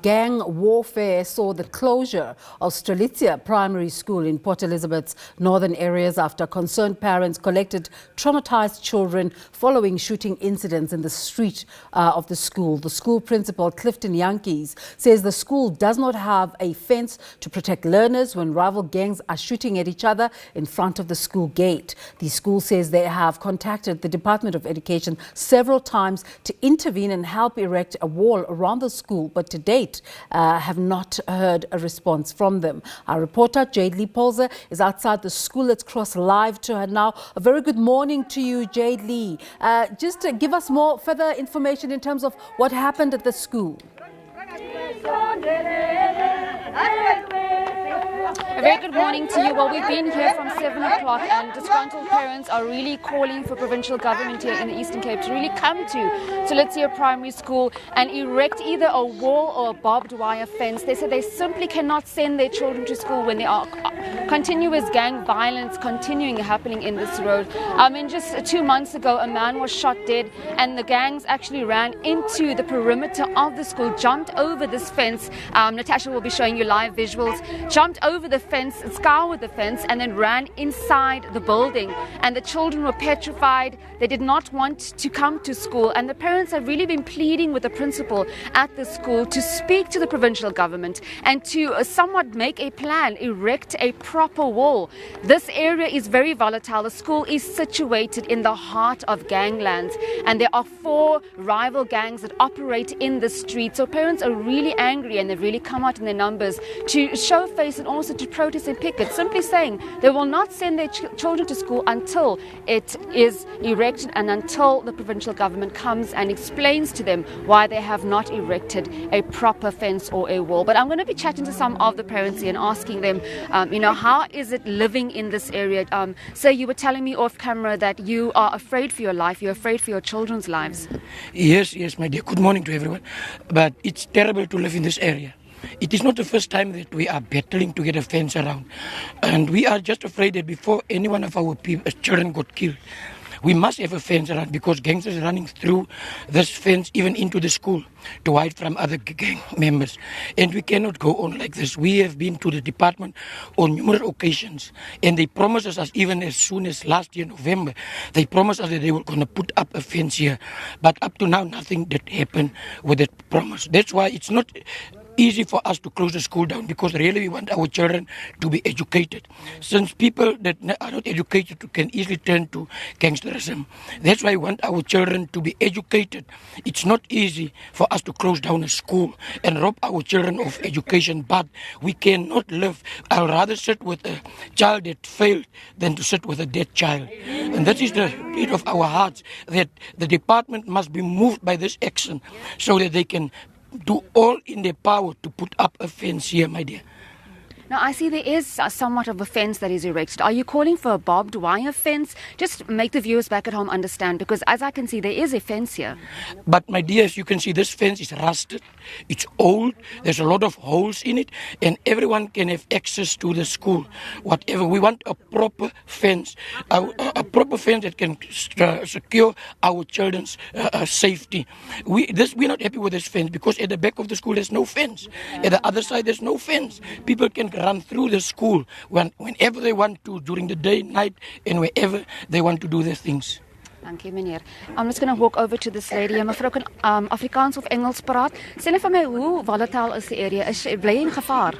gang warfare saw the closure of Strelitzia Primary School in Port Elizabeth's northern areas after concerned parents collected traumatized children following shooting incidents in the street of the school. The school principal, Clifton Jantjies, says the school does not have a fence to protect learners when rival gangs are shooting at each other in front of the school gate. The school says they have contacted the Department of Education several times to intervene and help erect a wall around the school, but to date have not heard a response from them. Our reporter Jayde-leigh Paulse is outside the school. Let's cross live to her now. A very good morning to you, Jayde-leigh. Just to give us more further information in terms of what happened at the school. A very good morning to you. Well, we've been here from 7 o'clock and disgruntled parents are really calling for provincial government here in the Eastern Cape to really come to Strelitzia Primary School and erect either a wall or a barbed wire fence. They said they simply cannot send their children to school when there are continuous gang violence continuing happening in this road. Just 2 months ago, a man was shot dead and the gangs actually ran into the perimeter of the school, jumped over this fence. Natasha will be showing you live visuals. Jumped over the fence, scoured the fence, and then ran inside the building. And the children were petrified. They did not want to come to school. And the parents have really been pleading with the principal at the school to speak to the provincial government and to somewhat make a plan, erect a proper wall. This area is very volatile. The school is situated in the heart of ganglands. And there are 4 rival gangs that operate in the street. So parents are really angry and they've really come out in their numbers to show face and also to protest and picket, simply saying they will not send their children to school until it is erected and until the provincial government comes and explains to them why they have not erected a proper fence or a wall. But I'm going to be chatting to some of the parents here and asking them, how is it living in this area? So you were telling me off camera that you are afraid for your life, you're afraid for your children's lives. Yes, my dear. Good morning to everyone. But it's terrible to live in this area. It is not the first time that we are battling to get a fence around. And we are just afraid that before any one of our children got killed, we must have a fence around because gangsters are running through this fence even into the school to hide from other gang members. And we cannot go on like this. We have been to the department on numerous occasions and they promised us even as soon as last year, November, they promised us that they were going to put up a fence here. But up to now, nothing did happen with that promise. That's why it's not easy for us to close the school down because really we want our children to be educated. Since people that are not educated can easily turn to gangsterism. That's why we want our children to be educated. It's not easy for us to close down a school and rob our children of education, but we cannot live. I'd rather sit with a child that failed than to sit with a dead child. And that is the beat of our hearts, that the department must be moved by this action so that they can do all in their power to put up a fence here, my dear. Now, I see there is somewhat of a fence that is erected. Are you calling for a barbed wire fence? Just make the viewers back at home understand, because as I can see, there is a fence here. But, my dear, as you can see, this fence is rusted. It's old. There's a lot of holes in it, and everyone can have access to the school. Whatever. We want a proper fence, a proper fence that can secure our children's safety. We're not happy with this fence because at the back of the school, there's no fence. At the other side, there's no fence. People can run through the school whenever they want to, during the day, night, and wherever they want to do their things. Thank you, meneer. I'm just going to walk over to this lady. Mevrou kan Afrikaans of Engels praat. Sê net vir my, hoe volatile is die area? Is bly in gevaar?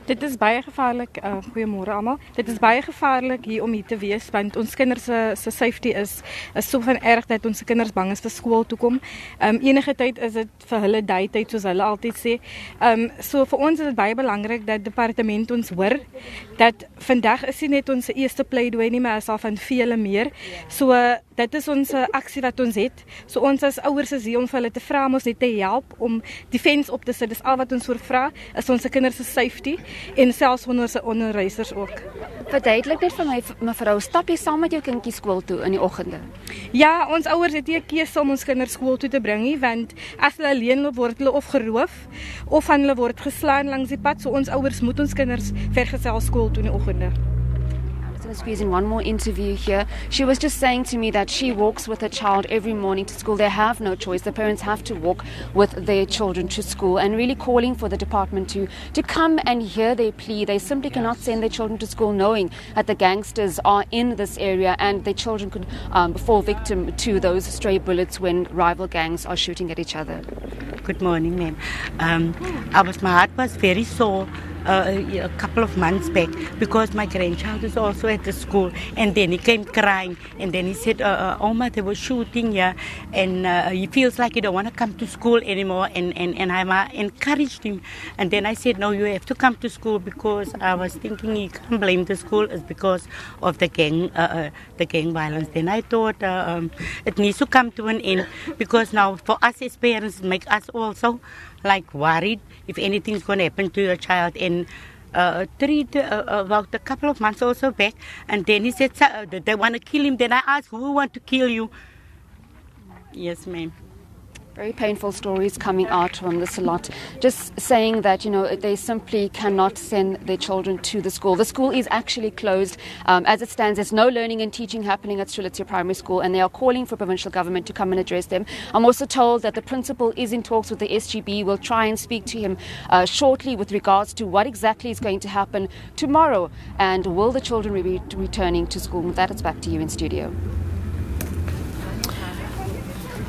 Dit is baie gevaarlik. Goeiemôre almal. Dit is baie gevaarlik hier om hier te wees want ons kinders se safety is so van erg dat ons kinders bang is vir skool toe kom. Enige tyd is dit vir hulle tyd soos hulle altyd sê. So vir ons is dit baie belangrik dat departement ons hoor dat vandag is nie net ons eerste pleidooi nie, maar is al van vele meer. So dit is ons aksie wat ons het. So ons as ouers is hier om vir hulle te vra om ons net te help om die fence op te sit. Dis al wat ons voor vra is ons kinders se safety. En selfs onderwysers ook. Verduidelik net vir my, mevrou, stap jy saam met jou kindjie skool toe in die oggende? Ja, ons ouers het nie 'n keuse om ons kinders skool toe te bring nie, want as hulle alleen loop word hulle of geroof of van hulle word geslaan langs die pad, so ons ouers moet ons kinders vergesel skool toe in die oggende. going to squeeze in one more interview here. She was just saying to me that she walks with her child every morning to school. They have no choice. The parents have to walk with their children to school, and really calling for the department to come and hear their plea. They simply cannot send their children to school knowing that the gangsters are in this area and their children could fall victim to those stray bullets when rival gangs are shooting at each other. Good morning, ma'am. My heart was very sore a couple of months back because my grandchild is also at the school, and then he came crying, and then he said, Oma, they were shooting here, and he feels like he don't want to come to school anymore, and I encouraged him, and then I said, no, you have to come to school, because I was thinking he can't blame the school, it's because of the gang violence. Then I thought it needs to come to an end, because now for us as parents, it makes us also like worried if anything's going to happen to your child. And about a couple of months also back, and then he said they want to kill him. Then I asked, who want to kill you? Yes, ma'am. Very painful stories coming out from this a lot. Just saying that, they simply cannot send their children to the school. The school is actually closed. As it stands, there's no learning and teaching happening at Strelitzia Primary School, and they are calling for provincial government to come and address them. I'm also told that the principal is in talks with the SGB. We'll try and speak to him shortly with regards to what exactly is going to happen tomorrow, and will the children be returning to school. With that, it's back to you in studio.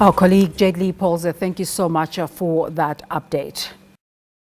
Our colleague Jayde-leigh Paulse, thank you so much for that update.